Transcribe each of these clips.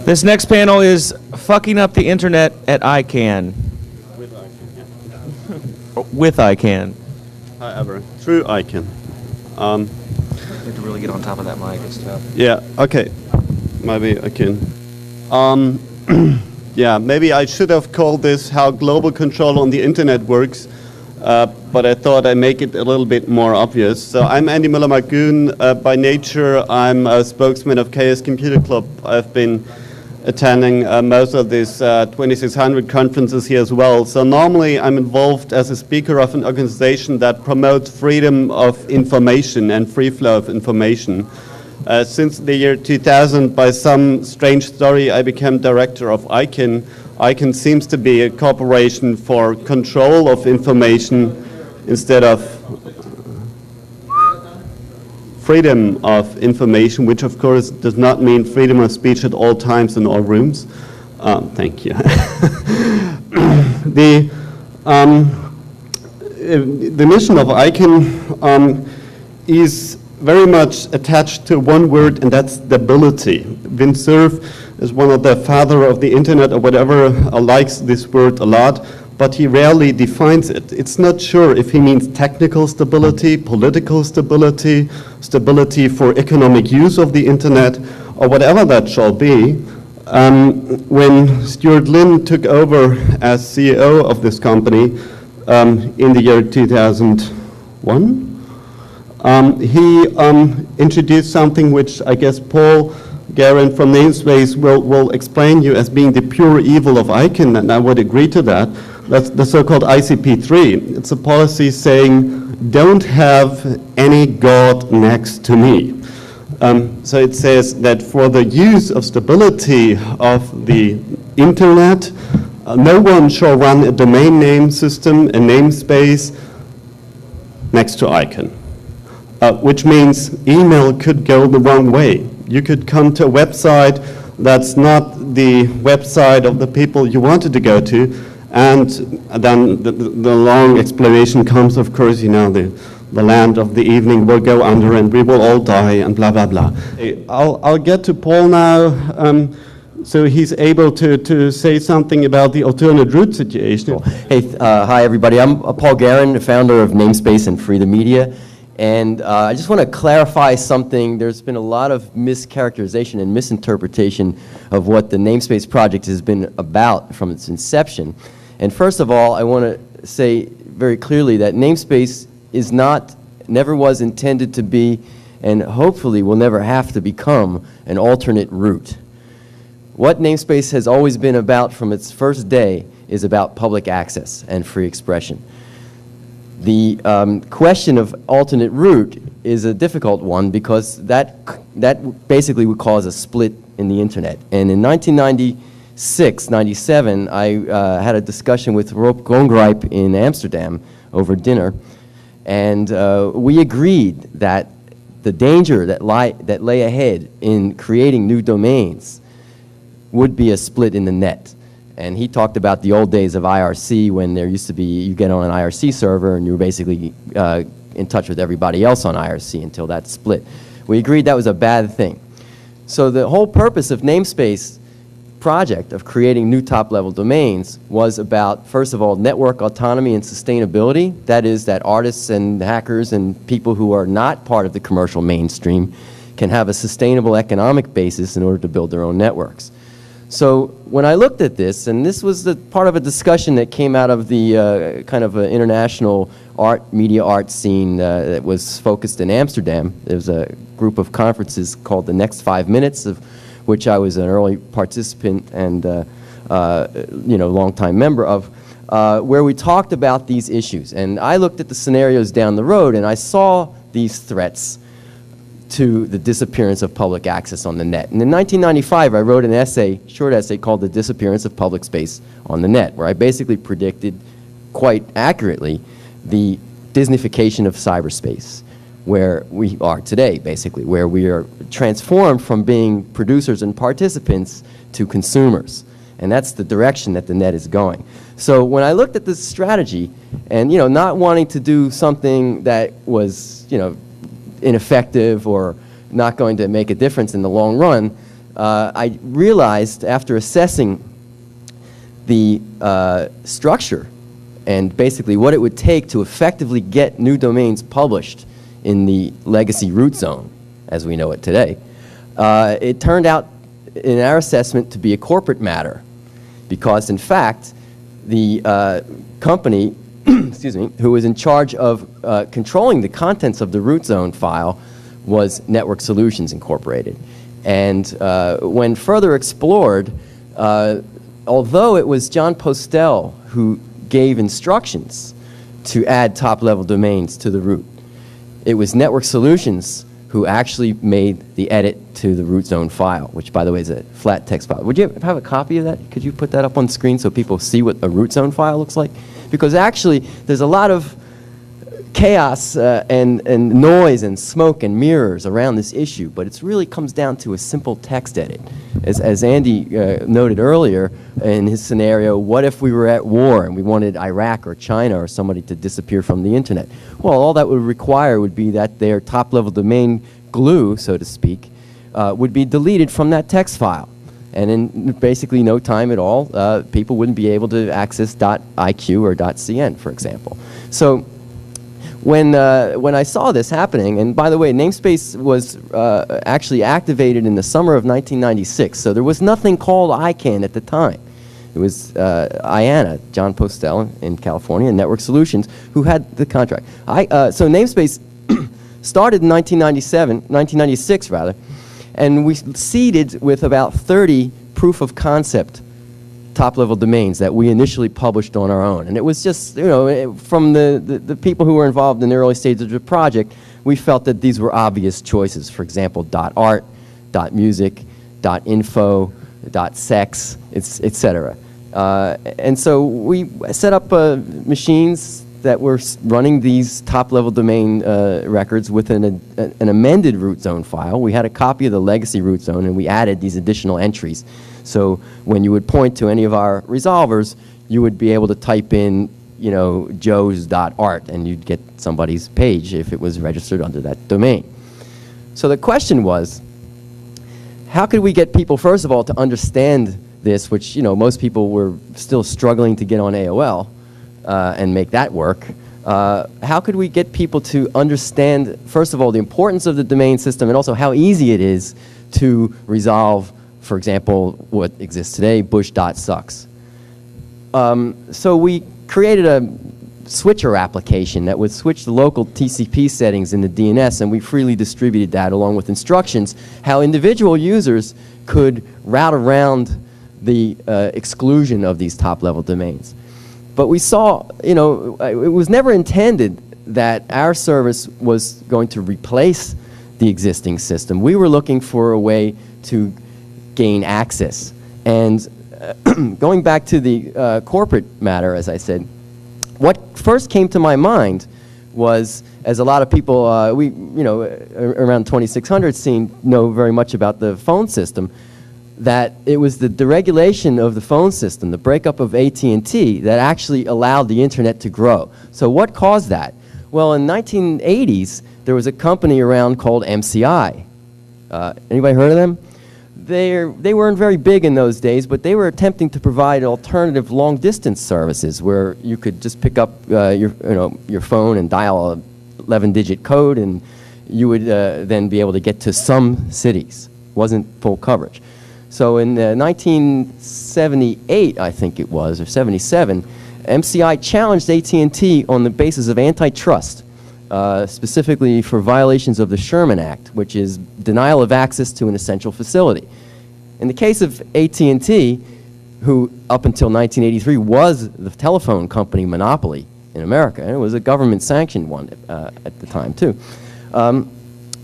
This next panel is fucking up the internet at ICANN. With ICANN, yeah. With ICANN. However, through ICANN. You have to really get on top of that mic and stuff. Yeah, okay. Maybe I can. Yeah, maybe I should have called this How Global Control on the Internet Works, but I thought I'd make it a little bit more obvious. So I'm Andy Müller-Margoon. By nature, I'm a spokesman of Chaos Computer Club. I've been attending most of these 2600 conferences here as well. So normally I'm involved as a speaker of an organization that promotes freedom of information and free flow of information. Since the year 2000, by some strange story, I became director of ICANN. ICANN seems to be a corporation for control of information instead of freedom of information, which of course does not mean freedom of speech at all times in all rooms. Thank you. The mission of ICANN is very much attached to one word, and that's stability. Vint Cerf is one of the father of the internet or whatever, likes this word a lot, but he rarely defines it. It's not sure if he means technical stability, political stability, stability for economic use of the internet, or whatever that shall be. When Stuart Lin took over as CEO of this company in the year 2001, he introduced something which I guess Paul Garrin from NAME.SPACE will explain you as being the pure evil of ICANN, and I would agree to that. That's the so-called ICP3. It's a policy saying, don't have any God next to me. So it says that for the use of stability of the internet, no one shall run a domain name system, a namespace, next to ICANN. Which means email could go the wrong way. You could come to a website that's not the website of the people you wanted to go to, and then the long explanation comes, of course, you know, the land of the evening will go under and we will all die and blah, blah, blah. I'll get to Paul now, so he's able to say something about the alternate route situation. Hey, hi everybody, I'm Paul Garrin, the founder of NAME.SPACE and Free the Media. And I just want to clarify something. There's been a lot of mischaracterization and misinterpretation of what the NAME.SPACE project has been about from its inception. And first of all, I want to say very clearly that NAME.SPACE is not, never was intended to be, and hopefully will never have to become, an alternate route. What NAME.SPACE has always been about from its first day is about public access and free expression. The question of alternate route is a difficult one because that basically would cause a split in the internet. And in 1996, 97, I had a discussion with Rob Gongrijp in Amsterdam over dinner, and we agreed that the danger that lay ahead in creating new domains would be a split in the net. And he talked about the old days of IRC when there used to be, you get on an IRC server and you were basically in touch with everybody else on IRC until that split. We agreed that was a bad thing. So the whole purpose of NAME.SPACE project of creating new top-level domains was about, first of all, network autonomy and sustainability. That is that artists and hackers and people who are not part of the commercial mainstream can have a sustainable economic basis in order to build their own networks. So when I looked at this, and this was the part of a discussion that came out of the kind of international media art scene that was focused in Amsterdam. There was a group of conferences called the Next 5 Minutes, of which I was an early participant and longtime member of, where we talked about these issues. And I looked at the scenarios down the road, and I saw these threats to the disappearance of public access on the net. And in 1995, I wrote an essay, short essay, called The Disappearance of Public Space on the Net, where I basically predicted quite accurately the Disneyfication of cyberspace, where we are today, basically, where we are transformed from being producers and participants to consumers. And that's the direction that the net is going. So when I looked at this strategy, and not wanting to do something that was, ineffective or not going to make a difference in the long run, I realized after assessing the structure and basically what it would take to effectively get new domains published in the legacy root zone, as we know it today, it turned out in our assessment to be a corporate matter, because in fact the company excuse me, who was in charge of controlling the contents of the root zone file was Network Solutions Incorporated. And when further explored, although it was John Postel who gave instructions to add top-level domains to the root, it was Network Solutions who actually made the edit to the root zone file, which, by the way, is a flat text file. Would you have a copy of that? Could you put that up on screen so people see what a root zone file looks like? Because actually, there's a lot of chaos and noise and smoke and mirrors around this issue, but it really comes down to a simple text edit. As Andy noted earlier in his scenario, what if we were at war and we wanted Iraq or China or somebody to disappear from the internet? Well, all that would require would be that their top-level domain glue, so to speak, would be deleted from that text file. And in basically no time at all, people wouldn't be able to access .iq or .cn, for example. So when I saw this happening, and by the way, namespace was actually activated in the summer of 1996, so there was nothing called ICANN at the time. It was IANA, John Postel in California, and Network Solutions, who had the contract. So namespace started in 1996 rather, and we seeded with about 30 proof of concept top-level domains that we initially published on our own. And it was just, you know, from the people who were involved in the early stages of the project, we felt that these were obvious choices. For example, .art, .music, .info, .sex, etc. And so we set up machines that were running these top-level domain records with an amended root zone file. We had a copy of the legacy root zone, and we added these additional entries. So when you would point to any of our resolvers, you would be able to type in, you know, joes.art, and you'd get somebody's page if it was registered under that domain. So the question was, how could we get people, first of all, to understand this, which, you know, most people were still struggling to get on AOL and make that work. How could we get people to understand, first of all, the importance of the domain system and also how easy it is to resolve, for example, what exists today, bush.sucks. So we created a switcher application that would switch the local TCP settings in the DNS, and we freely distributed that along with instructions how individual users could route around the exclusion of these top-level domains. But we saw, you know, it was never intended that our service was going to replace the existing system. We were looking for a way to gain access. And going back to the corporate matter, as I said, what first came to my mind was, as a lot of people, we, you know, around 2600 scene know very much about the phone system, that it was the deregulation of the phone system, the breakup of AT&T, that actually allowed the internet to grow. So what caused that? Well, in the 1980s, there was a company around called MCI. Anybody heard of them? They weren't very big in those days, but they were attempting to provide alternative long-distance services where you could just pick up your phone and dial a 11-digit code, and you would then be able to get to some cities. Wasn't full coverage. So in 1978, I think it was, or 77, MCI challenged AT&T on the basis of antitrust, specifically for violations of the Sherman Act, which is denial of access to an essential facility. In the case of AT&T, who up until 1983 was the telephone company monopoly in America, and it was a government-sanctioned one at the time too,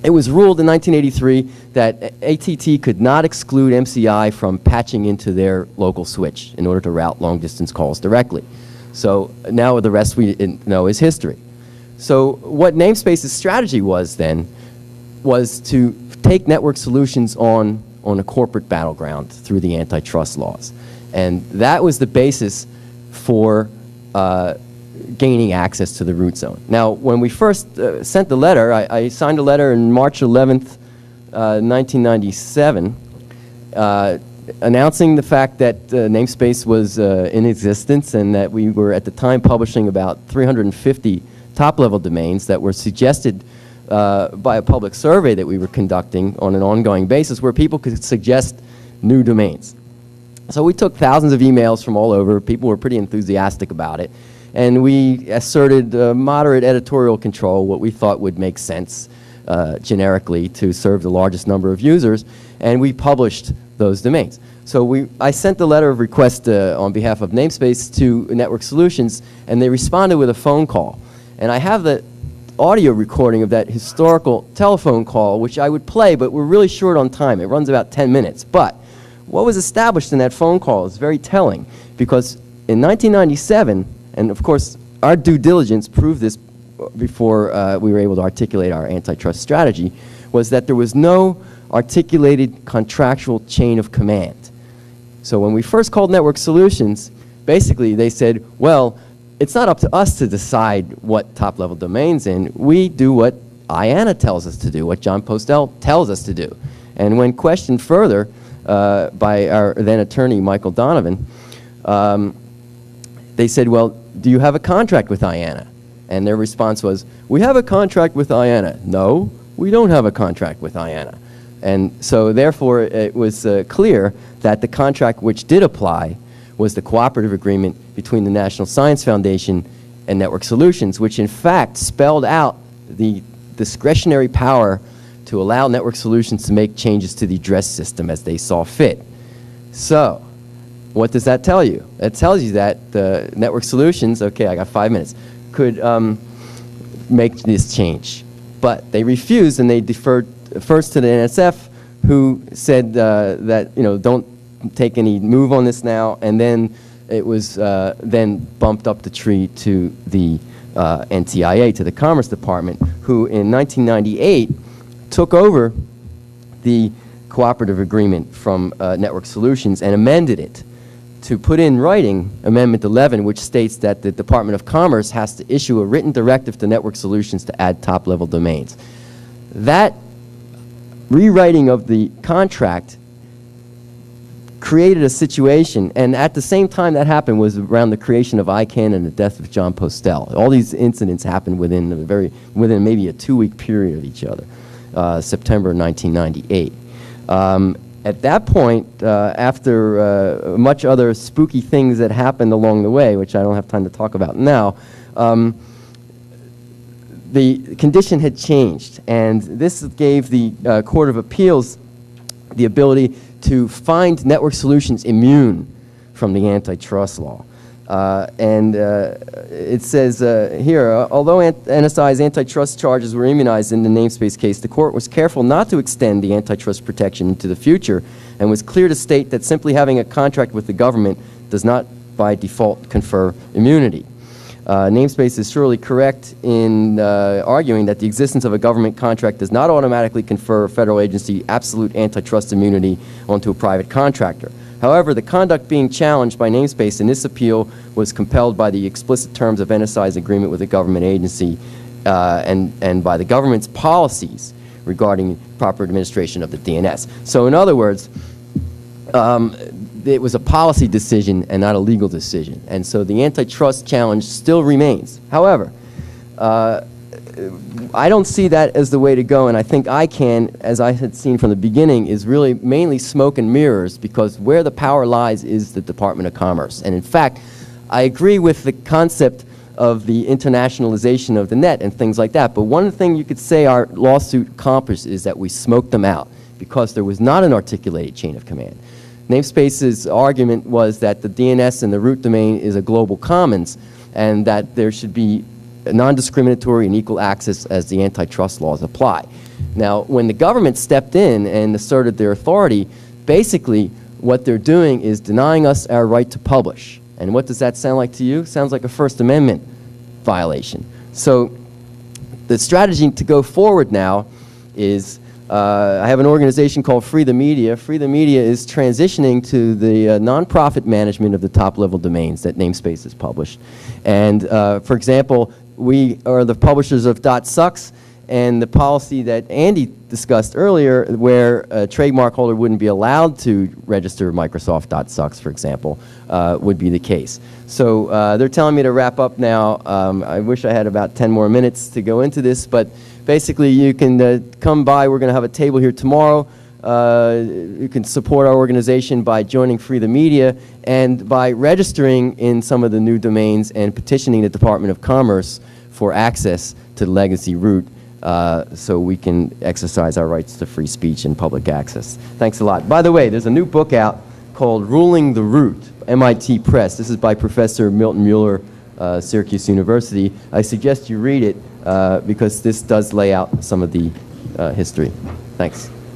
it was ruled in 1983 that AT&T could not exclude MCI from patching into their local switch in order to route long-distance calls directly. So now the rest we know is history. So what NAMESPACE's strategy was then was to take Network Solutions on a corporate battleground through the antitrust laws. And that was the basis for gaining access to the root zone. Now, when we first sent the letter, I signed a letter on March 11th, 1997, announcing the fact that NAME.SPACE was in existence and that we were at the time publishing about 350 top-level domains that were suggested by a public survey that we were conducting on an ongoing basis where people could suggest new domains. So we took thousands of emails from all over. People were pretty enthusiastic about it. And we asserted moderate editorial control, what we thought would make sense generically to serve the largest number of users, and we published those domains. So I sent the letter of request on behalf of NAME.SPACE to Network Solutions, and they responded with a phone call. And I have the audio recording of that historical telephone call, which I would play, but we're really short on time. It runs about 10 minutes. But what was established in that phone call is very telling, because in 1997, and of course our due diligence proved this before we were able to articulate our antitrust strategy, was that there was no articulated contractual chain of command. So when we first called Network Solutions, basically they said, well, it's not up to us to decide what top-level domains in. We do what IANA tells us to do, what John Postel tells us to do. And when questioned further by our then attorney, Michael Donovan, they said, well, do you have a contract with IANA? And their response was, we have a contract with IANA. No, we don't have a contract with IANA. And so therefore it was clear that the contract which did apply was the cooperative agreement between the National Science Foundation and Network Solutions, which in fact spelled out the discretionary power to allow Network Solutions to make changes to the address system as they saw fit. So what does that tell you? It tells you that the Network Solutions, okay, I got 5 minutes, could make this change. But they refused, and they deferred first to the NSF, who said that, you know, don't take any move on this now, and then it was then bumped up the tree to the NTIA, to the Commerce Department, who in 1998 took over the cooperative agreement from Network Solutions and amended it to put in writing Amendment 11, which states that the Department of Commerce has to issue a written directive to Network Solutions to add top-level domains. That rewriting of the contract created a situation, and at the same time that happened was around the creation of ICANN and the death of John Postel. All these incidents happened within maybe a 2-week period of each other, September 1998. At that point, after much other spooky things that happened along the way, which I don't have time to talk about now, the condition had changed, and this gave the Court of Appeals the ability to find Network Solutions immune from the antitrust law. It says here, although NSI's antitrust charges were immunized in the NAME.SPACE case, the court was careful not to extend the antitrust protection into the future and was clear to state that simply having a contract with the government does not by default confer immunity. NAME.SPACE is surely correct in arguing that the existence of a government contract does not automatically confer a federal agency absolute antitrust immunity onto a private contractor. However, the conduct being challenged by NAME.SPACE in this appeal was compelled by the explicit terms of NSI's agreement with a government agency and by the government's policies regarding proper administration of the DNS. So in other words, it was a policy decision and not a legal decision. And so the antitrust challenge still remains. However, I don't see that as the way to go, and I think ICANN, as I had seen from the beginning, is really mainly smoke and mirrors, because where the power lies is the Department of Commerce. And in fact, I agree with the concept of the internationalization of the net and things like that, but one thing you could say our lawsuit accomplished is that we smoked them out, because there was not an articulated chain of command. NAME.SPACE's argument was that the DNS and the root domain is a global commons, and that there should be non-discriminatory and equal access as the antitrust laws apply. Now, when the government stepped in and asserted their authority, basically what they're doing is denying us our right to publish. And what does that sound like to you? Sounds like a First Amendment violation. So the strategy to go forward now is I have an organization called Free the Media. Free the Media is transitioning to the nonprofit management of the top-level domains that NAME.SPACE has published. And for example, we are the publishers of .sucks, and the policy that Andy discussed earlier, where a trademark holder wouldn't be allowed to register Microsoft.sucks, for example, would be the case. So they're telling me to wrap up now. I wish I had about 10 more minutes to go into this, but basically you can come by. We're going to have a table here tomorrow. You can support our organization by joining Free the Media and by registering in some of the new domains and petitioning the Department of Commerce for access to the legacy root so we can exercise our rights to free speech and public access. Thanks a lot. By the way, there's a new book out called Ruling the Root, MIT Press. This is by Professor Milton Mueller, Syracuse University. I suggest you read it because this does lay out some of the history. Thanks.